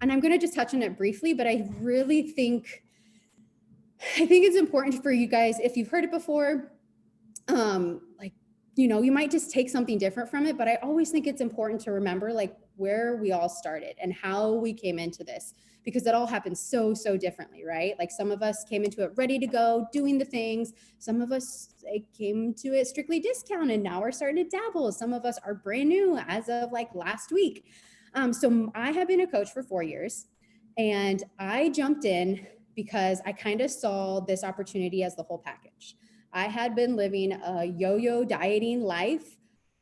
and I'm going to just touch on it briefly, but I really think it's important for you guys, if you've heard it before, like, you might just take something different from it, but I always think it's important to remember like where we all started and how we came into this, because it all happens so differently, right? Like some of us came into it ready to go, doing the things. Some of us came to it strictly discounted. Now we're starting to dabble. Some of us are brand new as of like last week. So I have been a coach for 4 years, and I jumped in because I kind of saw this opportunity as the whole package. I had been living a yo-yo dieting life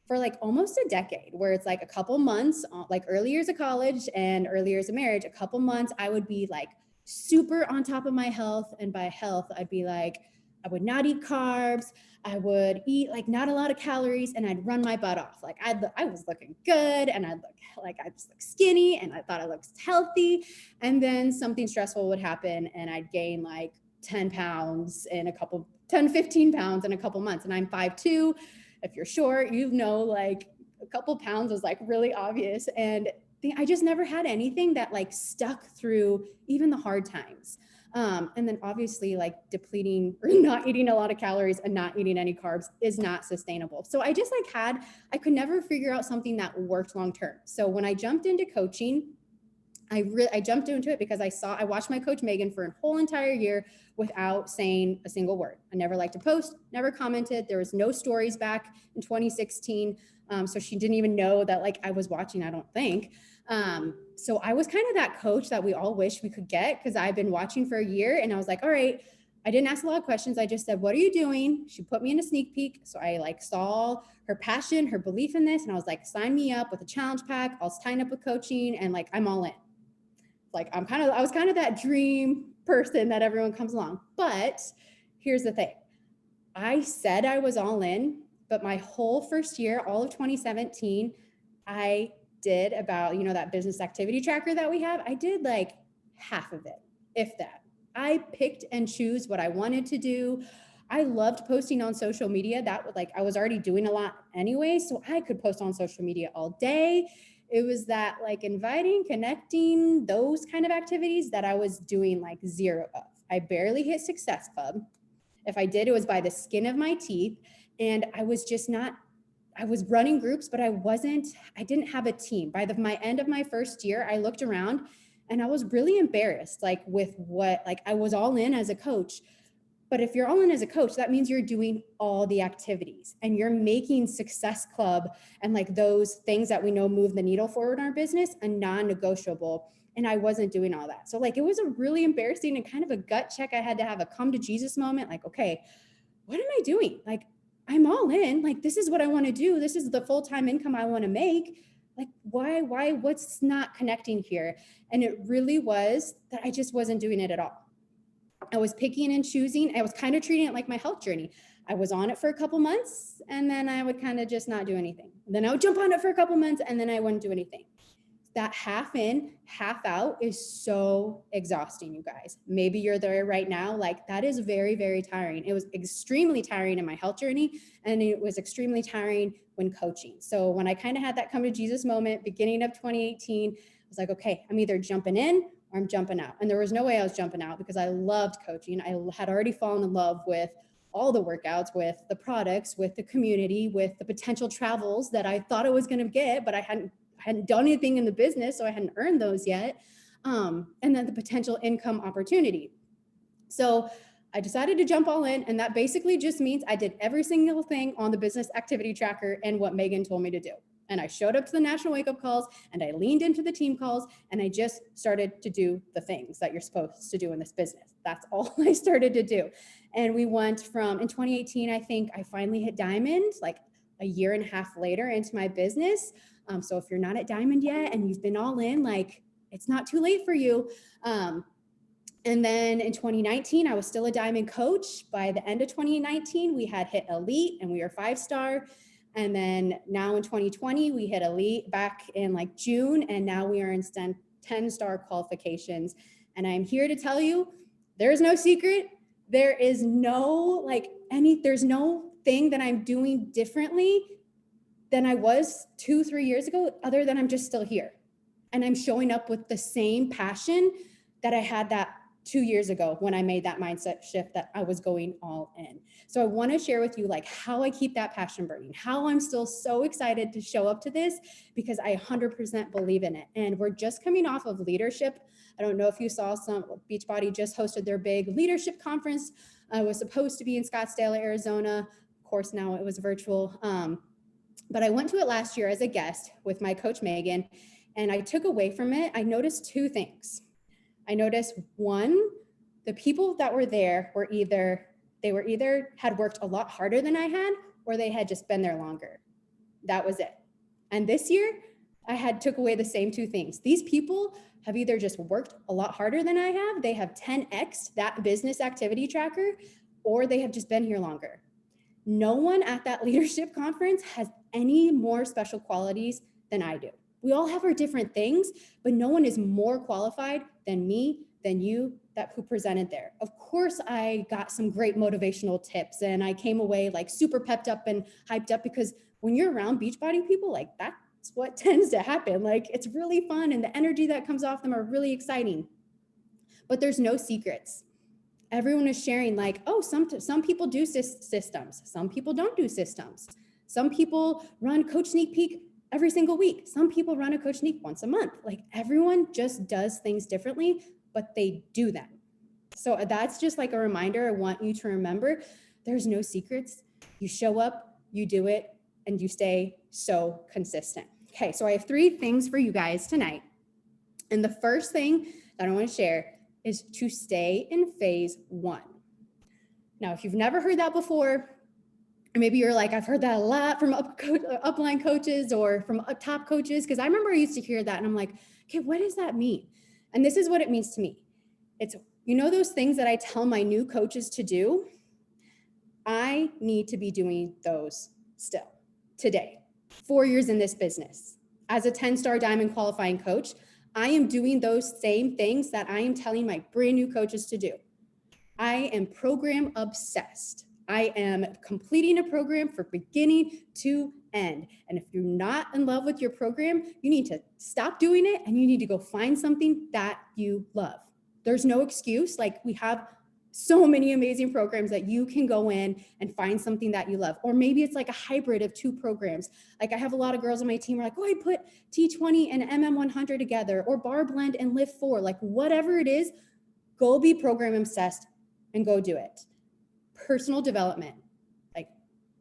for like almost a decade, where it's like a couple months, like early years of college and early years of marriage, a couple months, I would be like super on top of my health. And by health, I'd be like, I would not eat carbs. I would eat like not a lot of calories, and I'd run my butt off. Like I was looking good, and I just look skinny, and I thought I looked healthy. And then something stressful would happen, and I'd gain like 10 pounds in 15 pounds in a couple months. And I'm 5'2". If you're short, like a couple pounds was like really obvious. And I just never had anything that like stuck through even the hard times. And then obviously like depleting or not eating a lot of calories and not eating any carbs is not sustainable. So I just I could never figure out something that worked long-term. So when I jumped into coaching, I jumped into it because I watched my coach Megan for a whole entire year without saying a single word. I never liked to post, never commented. There was no stories back in 2016. So she didn't even know that like I was watching, I don't think. So I was kind of that coach that we all wish we could get, because I've been watching for a year, and I was like, all right, I didn't ask a lot of questions. I just said, what are you doing? She put me in a sneak peek. So I like saw her passion, her belief in this. And I was like, sign me up with a challenge pack. I'll sign up with coaching, and like, I'm all in. Like I was kind of that dream person that everyone comes along. But here's the thing. I said I was all in, but my whole first year, all of 2017, I did about, that business activity tracker that we have. I did like half of it, if that. I picked and choose what I wanted to do. I loved posting on social media. I was already doing a lot anyway, so I could post on social media all day. It was that like inviting, connecting, those kind of activities that I was doing like zero of. I barely hit Success Club. If I did, it was by the skin of my teeth. And I was running groups, but I didn't have a team. By my end of my first year, I looked around and I was really embarrassed, like with I was all in as a coach. But if you're all in as a coach, that means you're doing all the activities and you're making Success Club and like those things that we know move the needle forward in our business a non-negotiable. And I wasn't doing all that. So like, it was a really embarrassing and kind of a gut check. I had to have a come to Jesus moment. Like, okay, what am I doing? Like, I'm all in. Like, this is what I want to do. This is the full-time income I want to make. Like, why, what's not connecting here? And it really was that I just wasn't doing it at all. I was picking and choosing. I was kind of treating it like my health journey. I was on it for a couple months, and then I would kind of just not do anything. Then I would jump on it for a couple months, and then I wouldn't do anything. That half in, half out is so exhausting, you guys. Maybe you're there right now. Like, that is very, very tiring. It was extremely tiring in my health journey, and it was extremely tiring when coaching. So when I kind of had that come to Jesus moment, beginning of 2018, I was like, okay, I'm either jumping in or I'm jumping out. And there was no way I was jumping out, because I loved coaching. I had already fallen in love with all the workouts, with the products, with the community, with the potential travels that I thought I was going to get, but I hadn't done anything in the business, so I hadn't earned those yet. And then the potential income opportunity. So I decided to jump all in, and that basically just means I did every single thing on the business activity tracker and what Megan told me to do. And I showed up to the national wake-up calls, and I leaned into the team calls, and I just started to do the things that you're supposed to do in this business. That's all I started to do. And we went from, in 2018, I think I finally hit diamond, like a year and a half later into my business. So if you're not at diamond yet and you've been all in, like, it's not too late for you. And then in 2019, I was still a diamond coach. By the end of 2019, we had hit elite and we were 5-star. And then now in 2020, we hit elite back in like June, and now we are in 10-star qualifications. And I'm here to tell you, there's no secret. There is no there's no thing that I'm doing differently than I was 2-3 years ago, other than I'm just still here. And I'm showing up with the same passion that I had that 2 years ago when I made that mindset shift that I was going all in. So I want to share with you like how I keep that passion burning, how I'm still so excited to show up to this because I 100% believe in it. And we're just coming off of leadership. I don't know if you saw, some Beachbody just hosted their big leadership conference. It was supposed to be in Scottsdale, Arizona. Of course, now it was virtual. But I went to it last year as a guest with my coach, Megan, and I took away from it, I noticed two things. I noticed one, the people that were there were either had worked a lot harder than I had, or they had just been there longer. That was it. And this year, I took away the same two things. These people have either just worked a lot harder than I have, they have 10x that business activity tracker, or they have just been here longer. No one at that leadership conference has any more special qualities than I do. We all have our different things, but no one is more qualified than me, than you, who presented there. Of course, I got some great motivational tips and I came away like super pepped up and hyped up, because when you're around Beachbody people, like that's what tends to happen. Like it's really fun and the energy that comes off them are really exciting. But there's no secrets. Everyone is sharing like, oh, some people do systems. Some people don't do systems. Some people run Coach Sneak Peek every single week. Some people run a Coach Sneak once a month. Like everyone just does things differently, but they do them. So that's just like a reminder. I want you to remember there's no secrets. You show up, you do it, and you stay so consistent. Okay, so I have 3 things for you guys tonight. And the first thing that I want to share is to stay in phase 1. Now, if you've never heard that before, or maybe you're like, I've heard that a lot from upline coaches or from top coaches, because I remember I used to hear that and I'm like, okay, what does that mean? And this is what it means to me. It's, you know, those things that I tell my new coaches to do, I need to be doing those still today. 4 years in this business. As a 10-star diamond qualifying coach, I am doing those same things that I am telling my brand new coaches to do. I am program obsessed. I am completing a program from beginning to end. And if you're not in love with your program, you need to stop doing it and you need to go find something that you love. There's no excuse. Like we have so many amazing programs that you can go in and find something that you love. Or maybe it's like a hybrid of 2 programs. Like I have a lot of girls on my team who are like, oh, I put T20 and MM100 together, or bar blend and lift 4, like whatever it is, go be program obsessed and go do it. Personal development. Like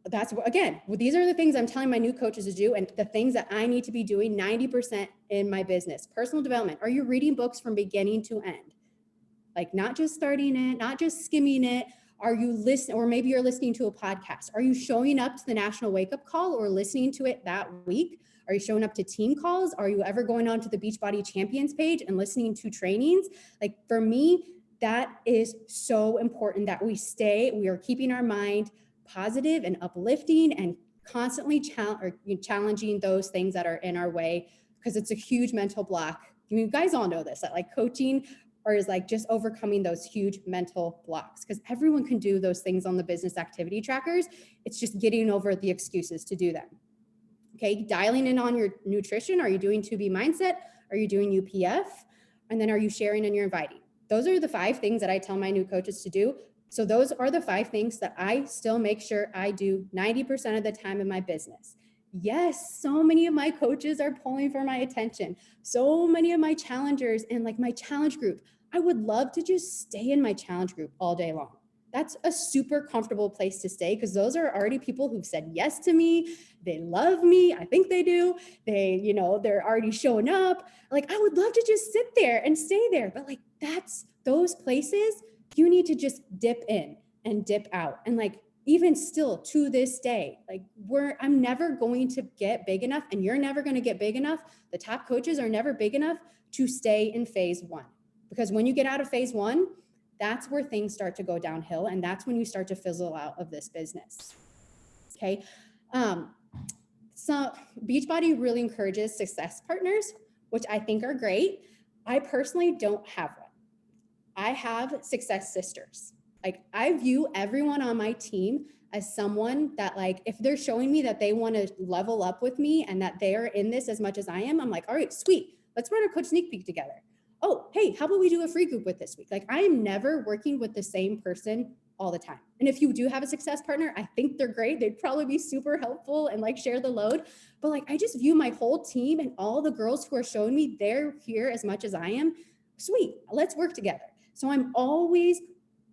that's, again, these are the things I'm telling my new coaches to do and the things that I need to be doing 90% in my business. Personal development. Are you reading books from beginning to end? Like not just starting it, not just skimming it. Are you listening, or maybe you're listening to a podcast? Are you showing up to the National Wake Up Call or listening to it that week? Are you showing up to team calls? Are you ever going on to the Beachbody Champions page and listening to trainings? Like for me, that is so important that we are keeping our mind positive and uplifting and constantly challenging those things that are in our way, because it's a huge mental block. I mean, you guys all know this, that like coaching or is like just overcoming those huge mental blocks, because everyone can do those things on the business activity trackers. It's just getting over the excuses to do them. Okay, dialing in on your nutrition. Are you doing 2B mindset? Are you doing UPF? And then are you sharing and you're inviting? Those are the 5 things that I tell my new coaches to do. So those are the 5 things that I still make sure I do 90% of the time in my business. Yes, so many of my coaches are pulling for my attention. So many of my challengers and like my challenge group, I would love to just stay in my challenge group all day long. That's a super comfortable place to stay, because those are already people who've said yes to me. They love me. I think they do. They're already showing up. Like, I would love to just sit there and stay there. But like, that's those places you need to just dip in and dip out. And like, even still to this day, like I'm never going to get big enough, and you're never going to get big enough. The top coaches are never big enough to stay in phase 1, because when you get out of phase 1, that's where things start to go downhill. And that's when you start to fizzle out of this business. Okay. So Beachbody really encourages success partners, which I think are great. I personally don't have one. I have success sisters. Like I view everyone on my team as someone that, like, if they're showing me that they want to level up with me and that they're in this as much as I am, I'm like, all right, sweet. Let's run a coach sneak peek together. Oh, hey, how about we do a free group with this week? Like, I am never working with the same person all the time. And if you do have a success partner, I think they're great. They'd probably be super helpful and like share the load. But like, I just view my whole team and all the girls who are showing me they're here as much as I am. Sweet, let's work together. So I'm always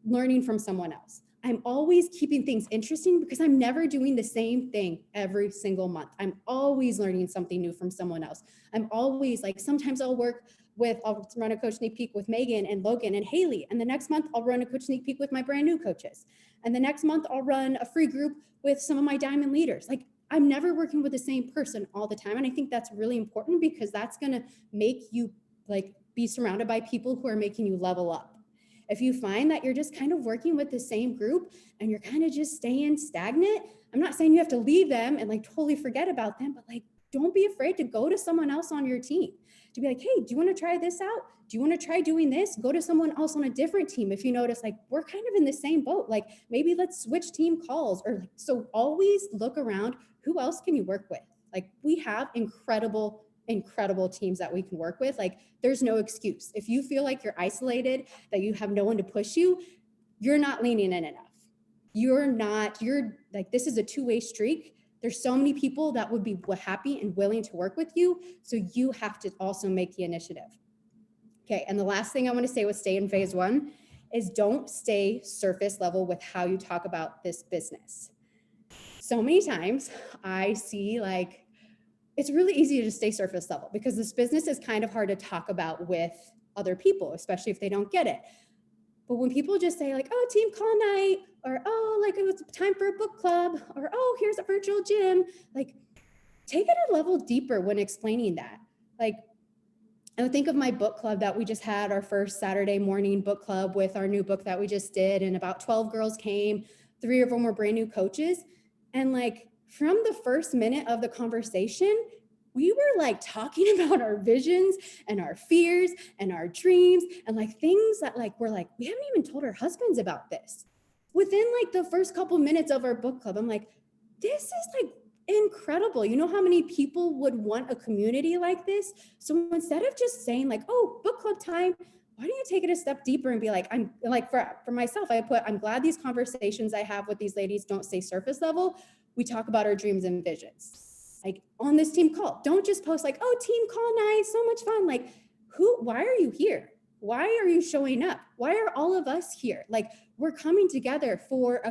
learning from someone else. I'm always keeping things interesting because I'm never doing the same thing every single month. I'm always learning something new from someone else. I'm always like, sometimes I'll run a coach sneak peek with Megan and Logan and Haley. And the next month I'll run a coach sneak peek with my brand new coaches. And the next month I'll run a free group with some of my diamond leaders. Like, I'm never working with the same person all the time. And I think that's really important because that's going to make you like be surrounded by people who are making you level up. If you find that you're just kind of working with the same group and you're kind of just staying stagnant, I'm not saying you have to leave them and like totally forget about them, but like, don't be afraid to go to someone else on your team to be like, hey, do you want to try this out? Do you want to try doing this? Go to someone else on a different team. If you notice, like, we're kind of in the same boat, like maybe let's switch team calls or like, so always look around. Who else can you work with? Like, we have incredible teams that we can work with. Like, there's no excuse. If you feel like you're isolated, that you have no one to push you, you're not leaning in enough. You're like, this is a two-way streak. There's so many people that would be happy and willing to work with you. So you have to also make the initiative. Okay. And the last thing I want to say with stay in phase one is don't stay surface level with how you talk about this business. So many times I see like, it's really easy to just stay surface level because this business is kind of hard to talk about with other people, especially if they don't get it. But when people just say like, oh, team call night, or oh, like it was time for a book club, or oh, here's a virtual gym, like take it a level deeper when explaining that. Like, I would think of my book club that we just had, our first Saturday morning book club with our new book that we just did, and about 12 girls came, 3 of them were brand new coaches. And like, from the first minute of the conversation, we were like talking about our visions and our fears and our dreams and like things that like, we're like, we haven't even told our husbands about this. Within like the first couple minutes of our book club, I'm like, this is like incredible. You know how many people would want a community like this? So instead of just saying like, oh, book club time, why don't you take it a step deeper and be like, I'm like, for myself, I'm glad these conversations I have with these ladies don't stay surface level. We talk about our dreams and visions. Like on this team call, don't just post like, oh, team call night, so much fun. Like why are you here? Why are you showing up? Why are all of us here? Like, we're coming together for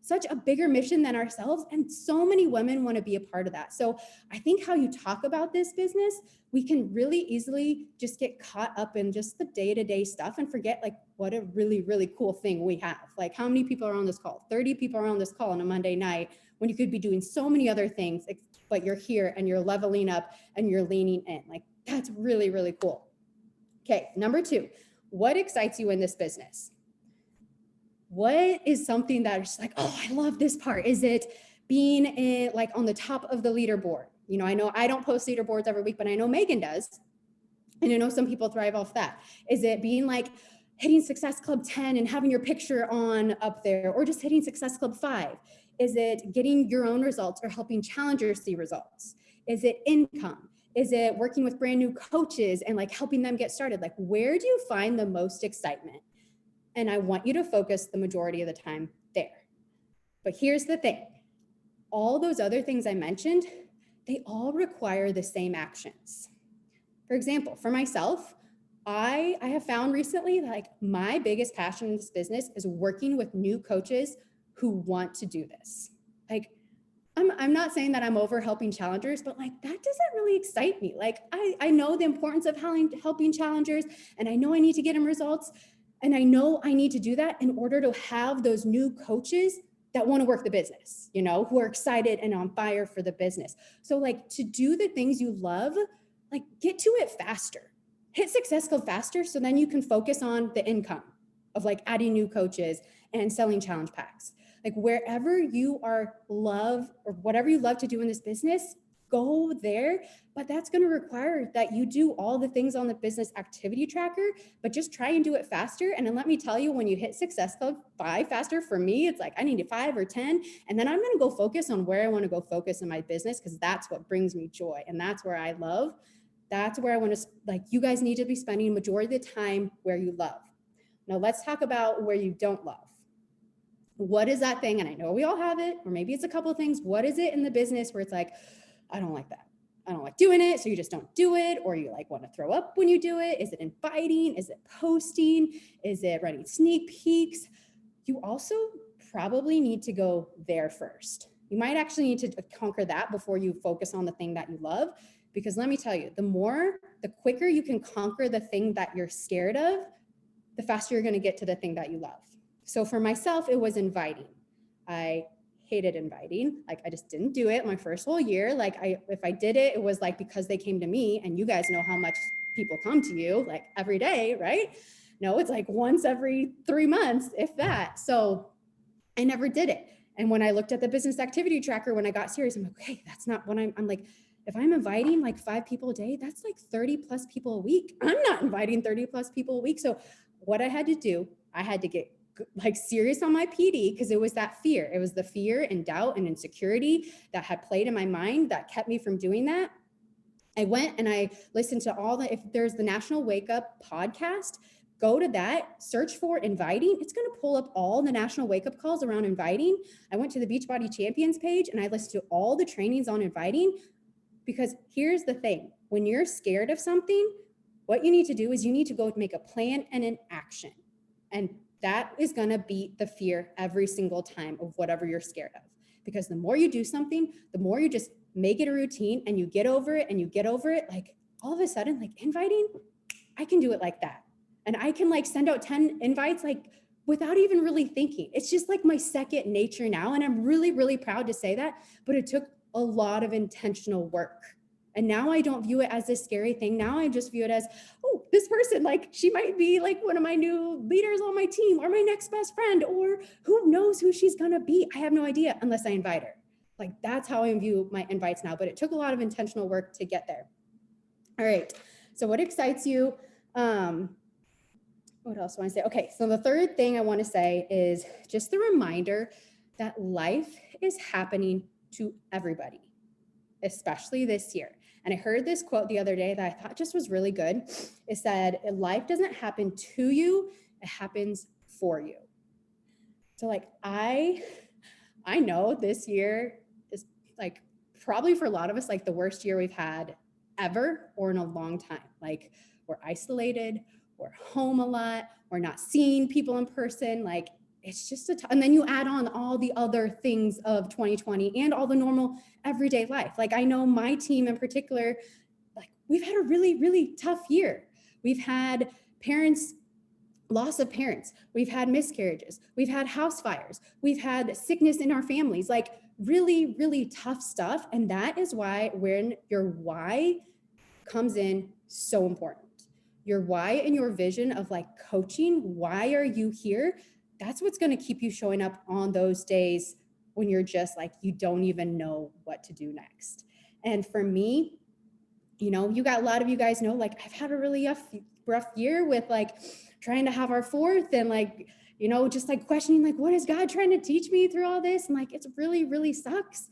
such a bigger mission than ourselves. And so many women want to be a part of that. So I think how you talk about this business, we can really easily just get caught up in just the day-to-day stuff and forget like what a really, really cool thing we have. Like, how many people are on this call? 30 people are on this call on a Monday night when you could be doing so many other things, but you're here and you're leveling up and you're leaning in. Like, that's really, really cool. Okay, number 2, what excites you in this business? What is something that is like, oh, I love this part? Is it being like on the top of the leaderboard? You know I don't post leaderboards every week, but I know Megan does. And I know some people thrive off that. Is it being like hitting Success Club 10 and having your picture on up there, or just hitting Success Club 5? Is it getting your own results or helping challengers see results? Is it income? Is it working with brand new coaches and like helping them get started? Like, where do you find the most excitement? And I want you to focus the majority of the time there. But here's the thing. All those other things I mentioned, they all require the same actions. For example, for myself, I have found recently that like my biggest passion in this business is working with new coaches who want to do this. Like, I'm not saying that I'm over helping challengers, but like that doesn't really excite me. Like I know the importance of helping challengers, and I know I need to get them results, and I know I need to do that in order to have those new coaches that want to work the business, you know, who are excited and on fire for the business. So like, to do the things you love, like get to it faster. Hit Success Club faster, so then you can focus on the income of like adding new coaches and selling challenge packs. Like, wherever you love or whatever you love to do in this business, go there. But that's going to require that you do all the things on the business activity tracker, but just try and do it faster. And then let me tell you, when you hit Success Club 5 faster, for me, it's like I need 5 or 10. And then I'm going to go focus on where I want to go focus in my business, because that's what brings me joy. And that's where I love That's where I want to, like, you guys need to be spending majority of the time where you love. Now let's talk about where you don't love. What is that thing? And I know we all have it, or maybe it's a couple of things. What is it in the business where it's like, I don't like that. I don't like doing it. So you just don't do it, or you like want to throw up when you do it. Is it inviting? Is it posting? Is it running sneak peeks? You also probably need to go there first. You might actually need to conquer that before you focus on the thing that you love. Because let me tell you, the quicker you can conquer the thing that you're scared of, the faster you're going to get to the thing that you love. So for myself, it was inviting. I hated inviting. Like, I just didn't do it my first whole year. Like, if I did it, it was like because they came to me, and you guys know how much people come to you, like every day, right? No, it's like once every 3 months, if that. So I never did it. And when I looked at the business activity tracker, when I got serious, I'm like, okay, that's not what I'm like, if I'm inviting like 5 people a day, that's like 30 plus people a week. I'm not inviting 30 plus people a week. So what I had to do, I had to get like serious on my PD, because it was that fear. It was the fear and doubt and insecurity that had played in my mind that kept me from doing that. I went and I listened to if there's the National Wake Up podcast, go to that, search for inviting. It's going to pull up all the national wake up calls around inviting. I went to the Beachbody Champions page and I listened to all the trainings on inviting, because here's the thing. When you're scared of something, what you need to do is you need to go make a plan and an action. And that is going to beat the fear every single time of whatever you're scared of. Because the more you do something, the more you just make it a routine and you get over it and you get over it. Like, all of a sudden, like, inviting, I can do it like that. And I can like send out 10 invites, like, without even really thinking. It's just like my second nature now. And I'm really, really proud to say that, but it took a lot of intentional work. And now I don't view it as this scary thing. Now I just view it as, oh, this person, like, she might be like one of my new leaders on my team, or my next best friend, or who knows who she's going to be. I have no idea unless I invite her. Like, that's how I view my invites now, but it took a lot of intentional work to get there. All right. So what excites you? What else do I want to say? Okay. So the third thing I want to say is just the reminder that life is happening to everybody, especially this year. And I heard this quote the other day that I thought just was really good. It said, life doesn't happen to you, it happens for you. So like, I know this year is like probably for a lot of us, like the worst year we've had ever or in a long time. Like, we're isolated, we're home a lot, we're not seeing people in person. Like, it's just and then you add on all the other things of 2020 and all the normal everyday life. Like, I know my team in particular, like, we've had a really, really tough year. We've had loss of parents. We've had miscarriages. We've had house fires. We've had sickness in our families, like really, really tough stuff. And that is why when your why comes in so important. Your why and your vision of like coaching, why are you here? That's what's going to keep you showing up on those days when you're just like, you don't even know what to do next. And for me, you know, a lot of you guys know, like, I've had a really rough year with like trying to have our fourth and like, you know, just like questioning, like, what is God trying to teach me through all this? And like, it's really, really sucks.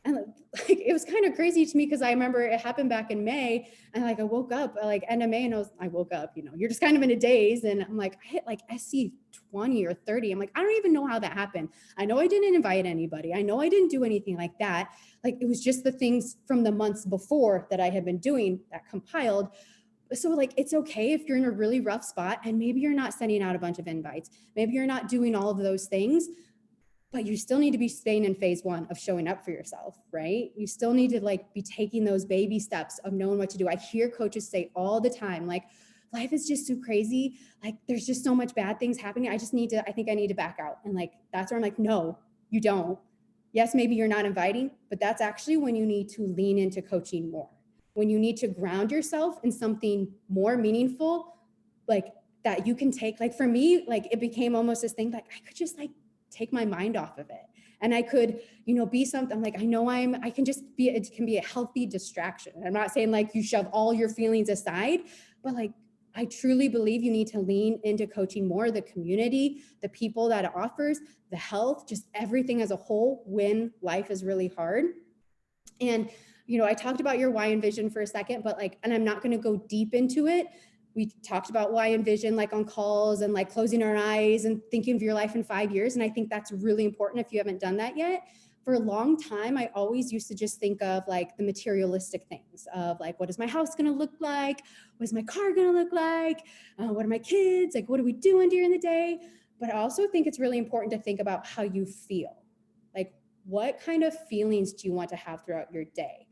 And like, it was kind of crazy to me because I remember it happened back in May, and like I woke up like end of May, and I woke up, you know, you're just kind of in a daze, and I'm like, I hit like SC 20 or 30. I'm like, I don't even know how that happened. I know I didn't invite anybody. I know I didn't do anything like that. Like, it was just the things from the months before that I had been doing that compiled. So like, it's okay if you're in a really rough spot and maybe you're not sending out a bunch of invites. Maybe you're not doing all of those things, but you still need to be staying in phase one of showing up for yourself, right? You still need to like be taking those baby steps of knowing what to do. I hear coaches say all the time, like, life is just too crazy. Like, there's just so much bad things happening. I think I need to back out. And like, that's where I'm like, no, you don't. Yes, maybe you're not inviting, but that's actually when you need to lean into coaching more. When you need to ground yourself in something more meaningful, like that you can take. Like, for me, like, it became almost this thing, like, I could just like take my mind off of it. And I could, you know, be something like, I can just be, it can be a healthy distraction. I'm not saying like you shove all your feelings aside, but like, I truly believe you need to lean into coaching more, the community, the people that it offers, the health, just everything as a whole when life is really hard. And I talked about your why and vision for a second, but like, and I'm not going to go deep into it. We talked about why and vision, like on calls and like closing our eyes and thinking of your life in 5 years. And I think that's really important if you haven't done that yet. For a long time, I always used to just think of like the materialistic things of like, what is my house going to look like? What is my car going to look like? What are my kids? Like, what are we doing during the day? But I also think it's really important to think about how you feel. Like, what kind of feelings do you want to have throughout your day?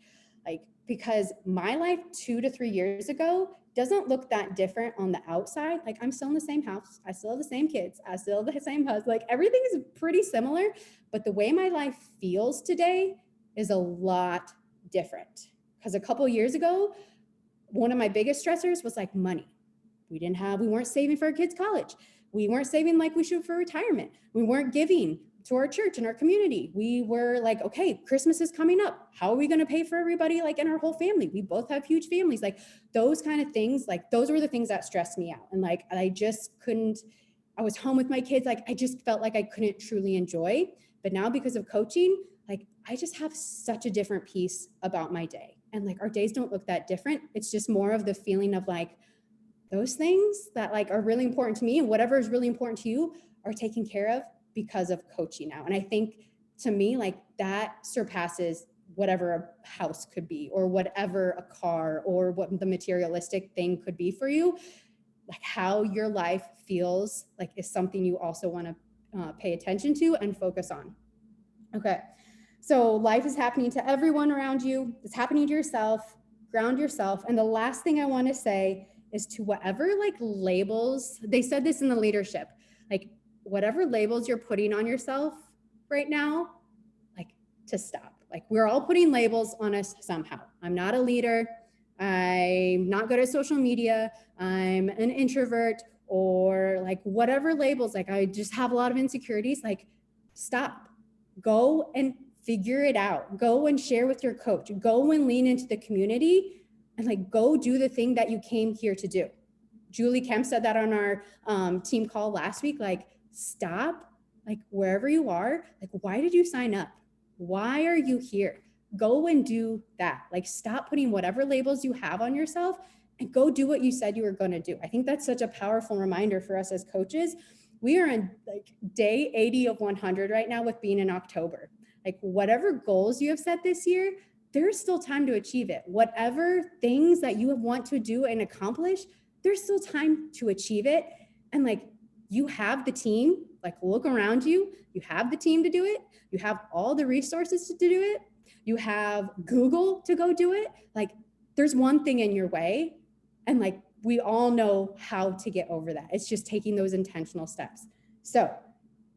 Like, because my life 2 to 3 years ago doesn't look that different on the outside. Like, I'm still in the same house. I still have the same kids. I still have the same husband. Like, everything is pretty similar, but the way my life feels today is a lot different. Because a couple years ago, one of my biggest stressors was like money. We weren't saving for our kids' college. We weren't saving like we should for retirement. We weren't giving to our church and our community. We were like, okay, Christmas is coming up. How are we going to pay for everybody like in our whole family? We both have huge families. Like those kind of things, like those were the things that stressed me out. And like, I was home with my kids. Like I just felt like I couldn't truly enjoy. But now because of coaching, like I just have such a different piece about my day. And like our days don't look that different. It's just more of the feeling of like those things that like are really important to me and whatever is really important to you are taken care of because of coaching now. And I think to me, like that surpasses whatever a house could be or whatever a car or what the materialistic thing could be for you. Like how your life feels like is something you also want to pay attention to and focus on. Okay. So life is happening to everyone around you. It's happening to yourself. Ground yourself. And the last thing I want to say is to whatever like labels, they said this in the leadership, like whatever labels you're putting on yourself right now, like to stop. Like we're all putting labels on us somehow. I'm not a leader. I'm not good at social media. I'm an introvert or like whatever labels, like I just have a lot of insecurities. Like stop, go and figure it out. Go and share with your coach. Go and lean into the community and like go do the thing that you came here to do. Julie Kemp said that on our team call last week, like stop, like wherever you are, like why did you sign up? Why are you here? Go and do that. Like stop putting whatever labels you have on yourself and go do what you said you were going to do. I think that's such a powerful reminder for us as coaches. We are on like day 80 of 100 right now with being in October. Like whatever goals you have set this year, there's still time to achieve it. Whatever things that you want to do and accomplish, there's still time to achieve it. And like you have the team, like look around you, you have the team to do it. You have all the resources to do it. You have Google to go do it. Like there's one thing in your way. And like we all know how to get over that. It's just taking those intentional steps. So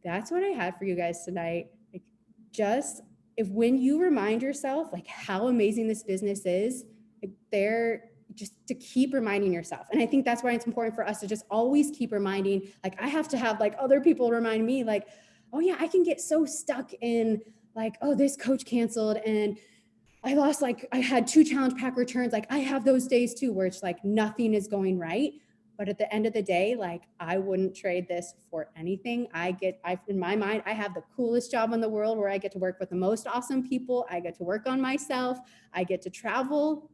that's what I had for you guys tonight. Like just when you remind yourself like how amazing this business is, like just to keep reminding yourself. And I think that's why it's important for us to just always keep reminding, like I have to have like other people remind me like, oh yeah, I can get so stuck in like, oh, this coach canceled and I had 2 challenge pack returns. Like I have those days too, where it's like nothing is going right. But at the end of the day, like I wouldn't trade this for anything. In my mind, I have the coolest job in the world where I get to work with the most awesome people. I get to work on myself. I get to travel,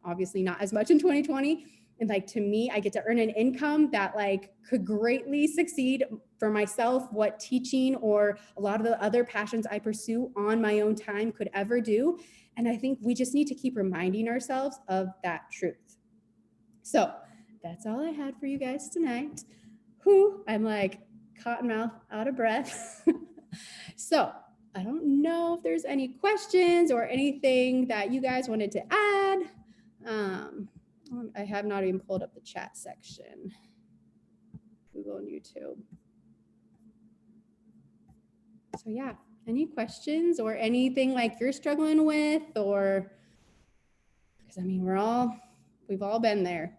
obviously not as much in 2020. And like, to me, I get to earn an income that like could greatly succeed for myself, what teaching or a lot of the other passions I pursue on my own time could ever do. And I think we just need to keep reminding ourselves of that truth. So that's all I had for you guys tonight. I'm like cotton mouth, out of breath. So I don't know if there's any questions or anything that you guys wanted to add. I have not even pulled up the chat section. Google and YouTube. So yeah, any questions or anything like you're struggling with, or because I mean, we've all been there.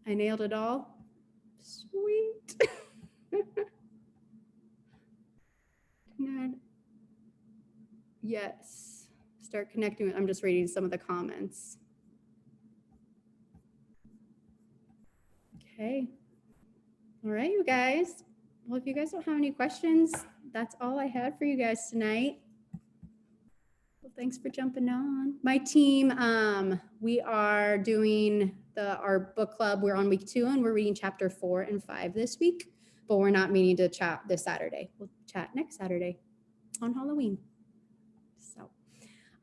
I nailed it all. Sweet. Yes. Start connecting with, I'm just reading some of the comments. Okay. All right, you guys. Well, if you guys don't have any questions, that's all I had for you guys tonight. Well, thanks for jumping on. My team, we are doing our book club. We're on week 2 and we're reading chapter 4 and 5 this week, but we're not meeting to chat this Saturday. We'll chat next Saturday on Halloween. So,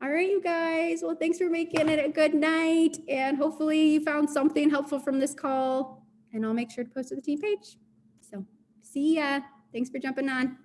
all right, you guys. Well, thanks for making it a good night. And hopefully you found something helpful from this call. And I'll make sure to post to the team page. So see ya. Thanks for jumping on.